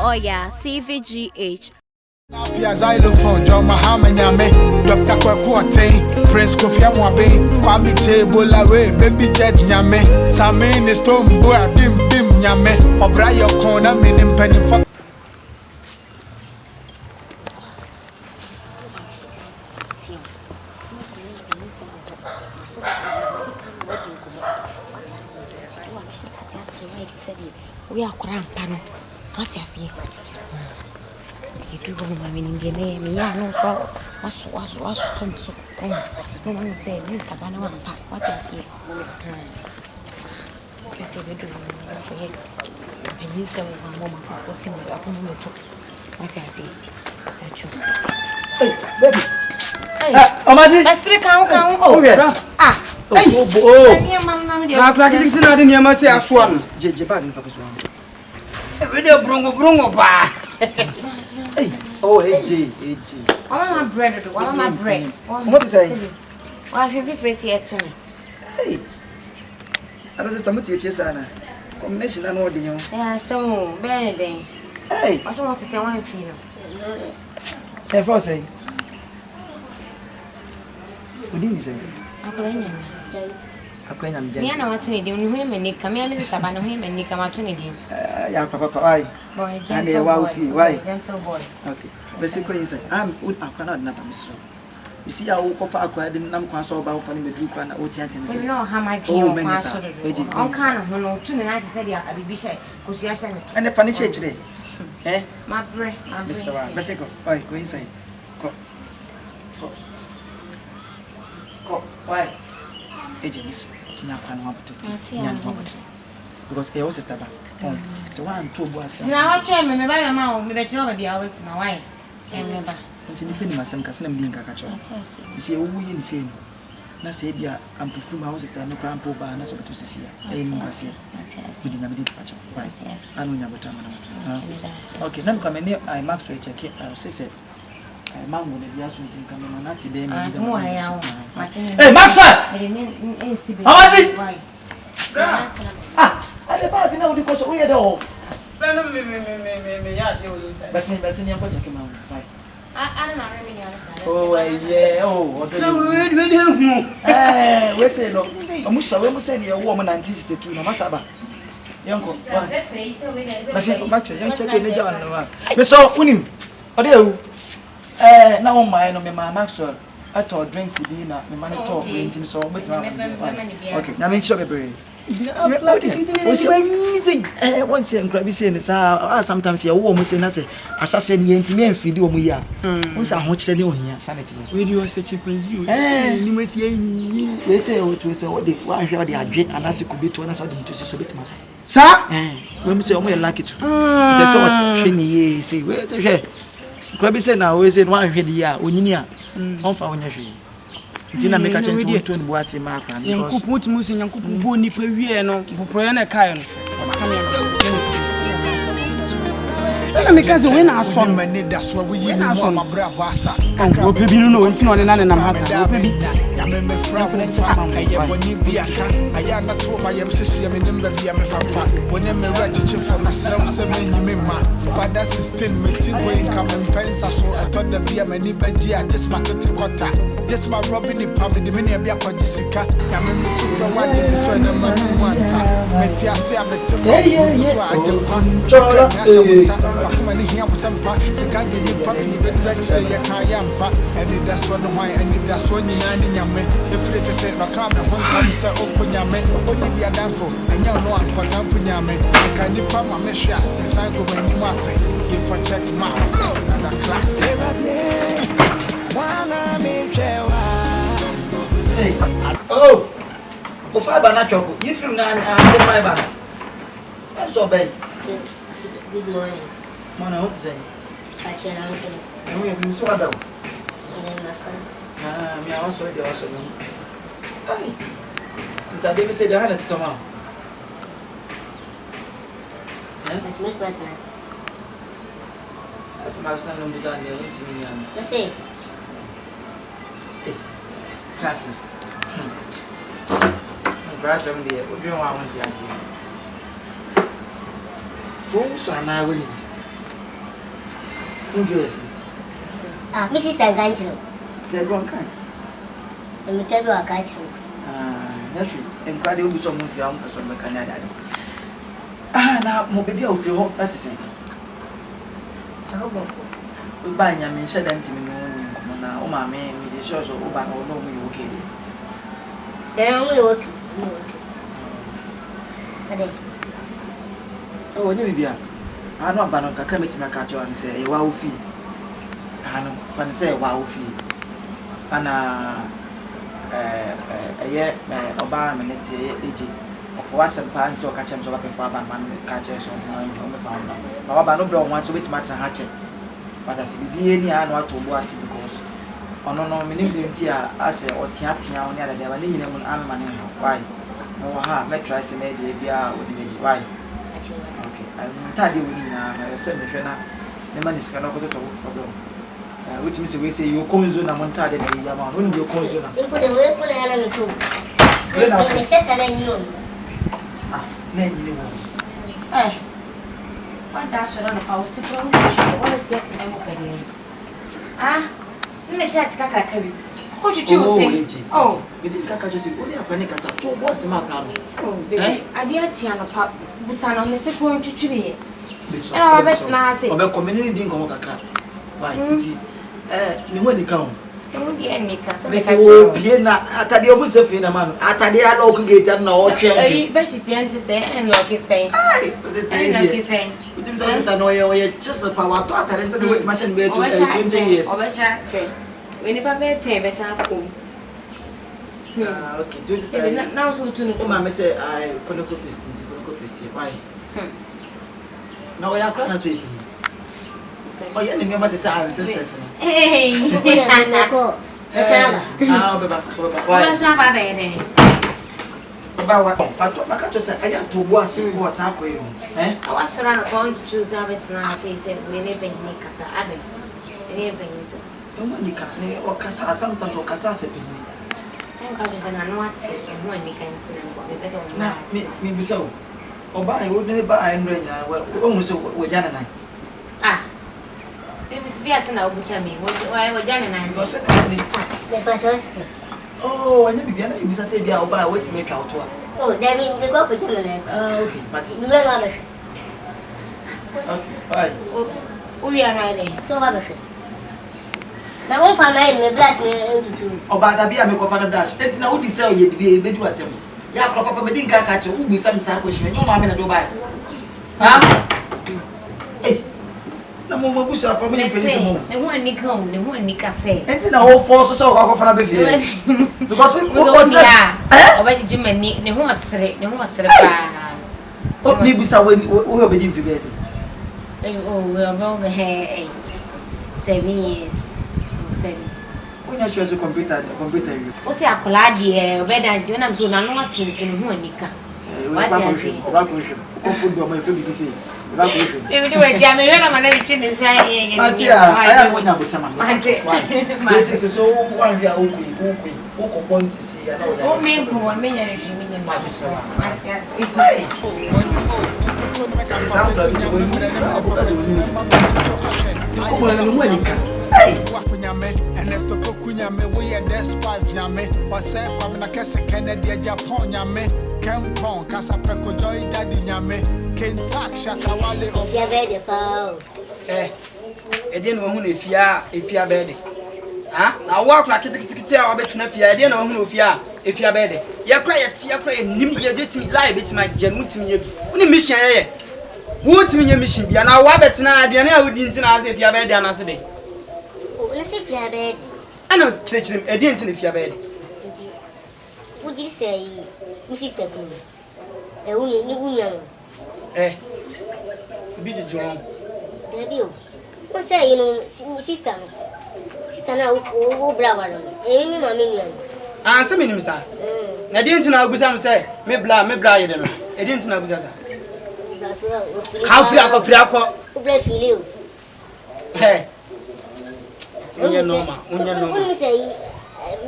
Oyaa, Tvgh. Xylophone, John Mahama Nyame, Dr. Kwakwate, Prince Kofi Amwabe, Kwame Tebola way, Baby Jet Nyame, Samin is Stone Boy, Dim Nyame, Obraya Kona, Minim Penny for. We are crampano. What you see? You do go my meaning the name, no, so was some so. No one say, Mr. Banana, what you see? You say, we do and you say, one woman, what's in the moment. What you see? Hey, baby. Omaxy, let's three count. Oh, ah. Na kwa kiti na de niam ase aso no jeje bag nfa so no we dey brungo ba hey oh eje my bread do my bread what is say wa hwe free ti etin hey ada sister mo ti eche sana combination na no de yo so ben den hey what you want to say one fee no e for say udini say akwenya mjanja mimi na watu ni ndio ni huyo menika mimi ni sister bana huyo menika watu ni ndio ya papa why boy gentle boy gentle boy okay basi kwa yinsa akwana na pamisro isi ya ukofa akwa de nam kwa so ba ufa ni medru kwa na otiante ne se we know how my dream kwa so do on kan ho no tu ne na te se dia abibisha kosia sha ne ene fa ni chechire my bread basi ko why kwa yinsa ko why agents na kwa na opportunity nya no because e was sister ba so one two boys na wa try me ba ma o me be chiro ba bia wait na why remember nsi ni fini masem ka sena mdinga ka cho nsi e wuye ni se na se bia ampufu ma sister no kwa ampo ba na so beto sisia e mu ngase sidi na mdinga ka cho anu nya bota ma okay na kwa me ne I max we check se se mango ne bia so tin ka me na ti be me hey Maxwell Omaxy ale ba bi na odi ko so we de o me ya de o basi ni ampo check ma bye I na me ni ala sare oh yeah oh odo we say no omusa we musa ni e wo mo 1962 no masaba yanko basi Maxwell yan check ne ja na wa me so unim ode ewu na o mai no me ma Maxwell ato drinks bi na me man to rentin so betima okay na me sure be once en krabi say ne sa sometimes ya wo mo say na say asase ne yenti me enfidi o mo yi a once ho kire ne ohia sanity we do say chimpanzee ni mo say we say o to say o de wa hwe o de adwe anase kubi to na so de mutose so betima sa we mo say o mo ye lucky to just so hwe ni ye say we say hwe krabi say na we say no hwe di a onyini a on fa wonya hwe Tina make a chance to turn boase ma akwa because Yankopon ti mu se Yankopon bo nipa wie no poporo na kai no na me ka zo we na aso mani da so we yi mu ma bra basa o pebi no no ntino ne na ne nam hasa o pebi ya me fra ko fa aye boni bi aka aya na to ba yam sisi me nimba bi me fa woni me register for na sra se me nyime ma father system me ti we come and pensa so I thought the bi me ni ba ji a just ma tete kota just ma robin ni pa me de me ne bi akwaji sika ya me so fra wa de bi so na ma nu ansa me ti ase a me te mo so a je control come and hear some part sika de ni pa bi be direction ya kayampa and that's one why and that's one ni nyame efre tete na ka me ho ntam se okunyame odi bia danfo enya no ankotamfo nyame ka ni pa ma me hwe ase san go mani mu ase ye for check my flow na the class wana me hwewa hey oh o fiber na choko you film na ante fiber that's all bad good morning mana what say Achana nso you so ada my son me I was ready also no ai nta deve ser da hana toma mas muito atrás asa marsan no musa ne unti ni yana eu sei trasi brasa mo de o wa wanti asi tu so na wani Obviously. Ah, my sister can't you. They're going kind. And we tell you I catch you. That's true. And Friday will be some of your uncles on the Canada. Now, my baby, I'll feel hot. That is it. So, We buy your men, said them to me. Oh, my man, with the shows of Oba, or no, we okay. then only work. Oh, you be a. I know about a cremate my catcher and say, a wow fee. I know, fan say, wow fee. And a year, Obama, and let's say, AG. Was some pants or catch him so up before man catches on the found. However, no brown wants to wait much and hatchet. But as it be any I know to was because on no minimum tia as a or tiatia on the other day, I didn't know I'm man. Why? No, I met tries in Avia with the why. Okay, I'm tired with you. Send me trainer. The man is cannot go to for them. Which means we say you come zone and tired and Yaman. When you come zone, You put away for the enemy too. It's just an new. Eh. What does on the house? What is it? Ah, me share Kaka. What you choose? Oh, we didn't catch us. Only a panic as a two boss. oh, baby. I did Tiana Pop, the son on the second to tree. And our best now say, about community didn't come a crap. Why? Me when they come. don't be any cast. Miss Piena, at the almost a man, at the local gate and no change. But she tend to say, and Loki saying, Was it Loki saying, which is just a power to utter and the weight machine bear to 20 years. Say, we never bear tables up. Okay, just Now, so to Mamma say I couldn't cook this thing to cook this thing. Why? No, I am crying as well. Oh, you didn't remember to say our sisters. Hey, Why? what's up, baby? About what? I can't just say I have to was happening. Eh? I was around a phone to choose habits now, says many pennies. I didn't. Any pennies. No money can or Cassa sometimes or Cassa. I'm going to know what's it and when you can see them. Now, maybe so. Or buy, wouldn't buy and read almost with Jan and I. Ah, it was yes, and I will send me. Why were Jan and I say? The person. Oh, I never began to say, I'll buy a way to make out to her. Oh, then we go to Germany. Okay, but You know rubbish. okay, bye. We are riding. So rubbish. Now, one family may bless me into two. Or by the beer, make of a dash. Let's know who sell you to be a bit to attempt. Yeah, Papa, but didn't catch you. Who be some question? Your mamma and Dubai. Huh? Hey, no more busa for me. The one Nick home, the one Nick say. It's in a whole force of our baby. Because we go there. Already Jim and Nick, the horse straight, the horse straight. Oh, maybe someone who have been busy. Oh, we'll go the hair 7 years. 7. When you choose a computer, What's a collage? Better John, I'm so not thinking who Nika. What I say? Oh, football, my favorite say. We do a jam, I'm an edition is saying. I am one of the this is so one year who want to see another. Oh, man, who want me and she mean my son. And let's talk Kunyame, we are despite Yame, or say, come na Kessa Kennedy, Japan Yame, Campon, Casa Preco Joy Daddy Yame, Ken Sack, Shatawale of Your baby, Paul. Eh, I didn't know if you are bed. Ah, I walk like a I'll bet if you didn't know if you are bed. You cry at your cry, you get me live, it's my genuine to me. Only mission, eh? Would me your mission be an hour, but now I didn't ask if you are bed and answer day. Let's see if you are bed. I was teaching him, I didn't if you are bed. Would you say, Mrs. Stephen? A woman, Eh, be the John. Debut. What's say, you know, sister? Sister now, oh, brother, any mammy. Answer me, Mister. I didn't know Guzam say, me blah, I didn't know Guzam. How free I could free I call. Who bless you? Hey. When you say,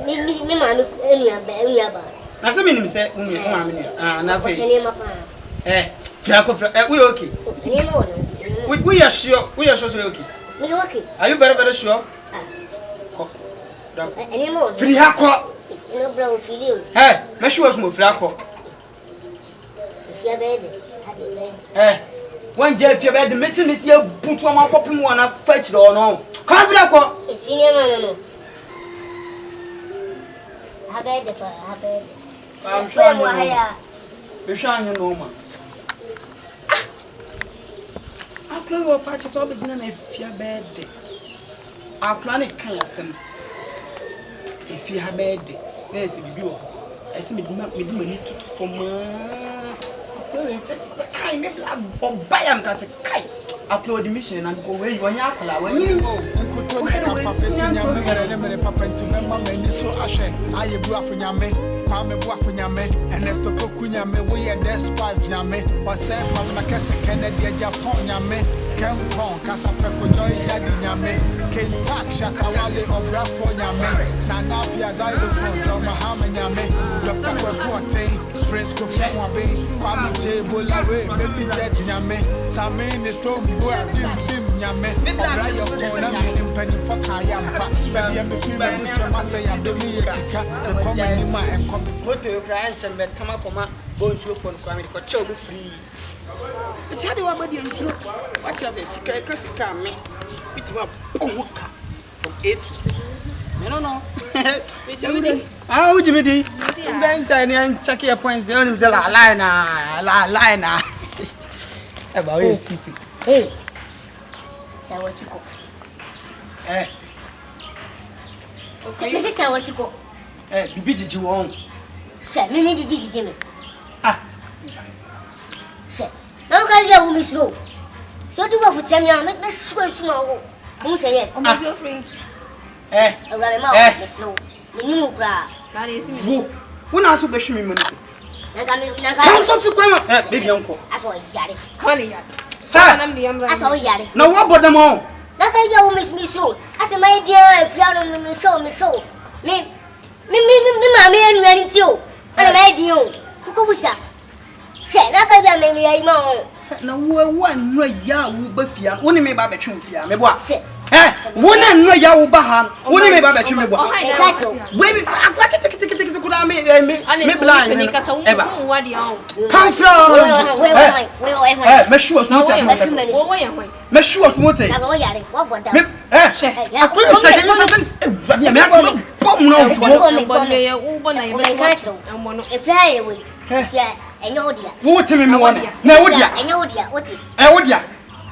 me, mamma, any other. As a minimum say, nothing. Eh, we okay. We are sure we are okay. Me okay. Are you very, very sure? Any more? Free hako. No bro, feel you. Hey, make sure you free hako. If you're baby, Eh, one day if you're bad, the meeting is here, put one more copy one and fetch or no. Come free hako. it's senior no. Have I'm sure you know, man. I'll play your party to begin if you're bad. I'll plan it kind of some. If you have bad, there's a view. I see me do not need to form. I make a buy am as a kite. Upload the mission and go where you want Yakala. When you go, could tell me facing your memory, papa, and to remember me so ashe. I a bluff in Yame, Pame Buafunyame, and Nesto Kokunyame, we are despite Yame, or say, Pamela Cassa Kennedy, Japon Yame, Campon, Casa Preco Joy Daddy Yame, Ken Sack, Shatawale, or Brafo Yame, Nanapia Zaido from John Mahama Yame, Dr. Quacote, Prince Kofi Wabe, Kwame Table away, Baby Jet Yame, Samin the Stone Boy, Dim Yame, Brian Corner, and Penny for Kayampa, Baby, I'm the film of Mr. Massay, and the Miasika, the common Nima and Common. What do you grant and bet Tamakoma, bones you for Kwame, Cocho free. It's how you are body and slow. What does it? Because you can't make it up from 80. I don't know. How would you be? And check your points. The only line. About you. Hey, so what you go? Eh, This is how what you go. eh, be did you want? Shit, me be big Jimmy. Ah, Shit. Now guys, we are women slow. So do what for Champion, make me sure small. Who say yes? I'm still free. eh, A rabbit mouth, Miss Slow. Minimum cry. That is me. who? When I saw the money. Naga, Come so quick, eh, baby uncle. I saw Yari. Honey, Sir, I saw Yari. now what about them all? Now guys, we are women me slow. I said, my dear, if you are me show. Me, mammy, and running too. And I'm ideal. Who go with that? Shit, now guys, I may be a Now, one way ya will be fear, only me by the tune fear, me what? shit. Eh, one and no ya will bahan, only me by the tune me Oh, what? hi, Wait, I take me blind. Ever. What do you Come from. Wait. Me sure smooth. Me sure smooth. I'm all Yari. What about Me, that? eh, I couldn't say something. Me have bomb now to If I away, if you and your dear. what me one. Now, what ya? And your dear, what's it? Eh, what ya?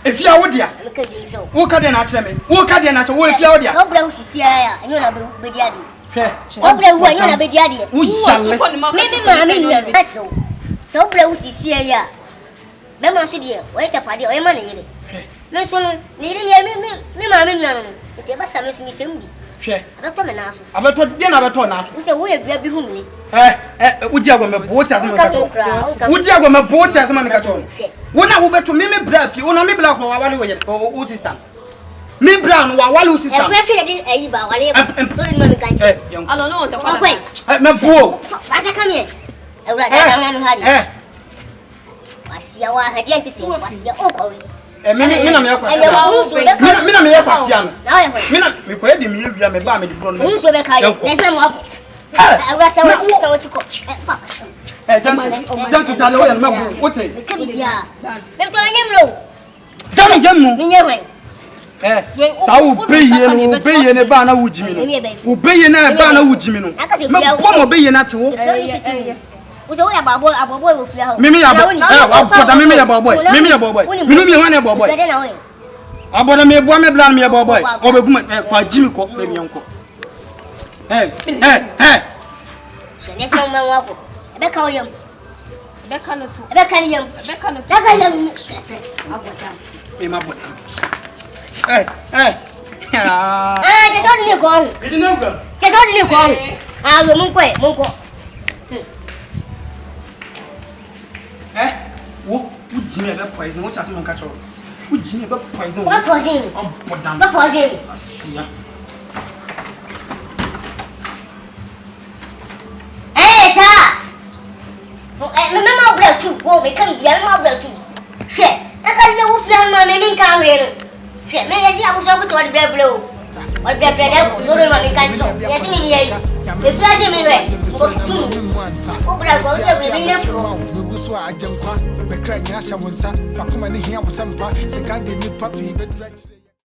If you are what ya? Look at you so. What can I tell me? What can I tell you if you are No blouse is here, and you're not be daddy. there? No blouse, you're not be daddy. Who's young? Maybe mammy, that's so. So blouse is here. Lemon city, wait a party or money. Listen, needing me, mammy, it ever summons me simply. Don't tell me now. I'm not dinner about us. We say, we'll be home. Would you have a boat as a catch? Would you have a boat as a man catch on? When I will bet to me, breath, you want to me black or what system? Me brown, while system. I'm practically a bar, sorry, no, can't. I don't know what the Oh, wait. My poor. Father, come here. I read that. Was your idea to see what's your own. And Mina, me quite the meal, we are my bammy. Who's your back? There's no more. I was so what you call. Don't to tell you, no, what is It can be ya. Them telling him low. Johnny Jamu? In your way. So be in a banner with Jimmy. Who be in a banner with Jimmy. One be in at all. Was all about boy, a boy with flower. Mimi, I've got a mimmy about boy. Mimi about boy. Mimi, one about boy. I bought a me one bland me about boy. Or a woman for Jimmy Cock, maybe uncle. Hey. There's no man walk. Becca young. Becca no two. Becca young. Becca no two. Becca young. Be my boy. Hey. Just on your gong. Just on your gong. I will move. Eh? What would Jimmy ever poison? What has been catch up? Would Jimmy ever poison? What was him? What was him? I see ya. Hey, sir! Remember blood too. Won't be coming. Remember blood too. Shit. I can't know if you're my main carrier. Hwɛ me yɛsi abusua ko to ɔde brɛbrɛ o. Ɔde brɛbrɛ dɛ Suro ma me ka kyerɛ. Yɛsi me yɛ yi. Efura se me hwɛ. Ngo stumi. Wo bra ko wo yɛ me ne fro. Meguso ajenkwa. Mekra nyasha wonsa. Bakoma ne hia wo sempa. Sika de nipa bi bedra.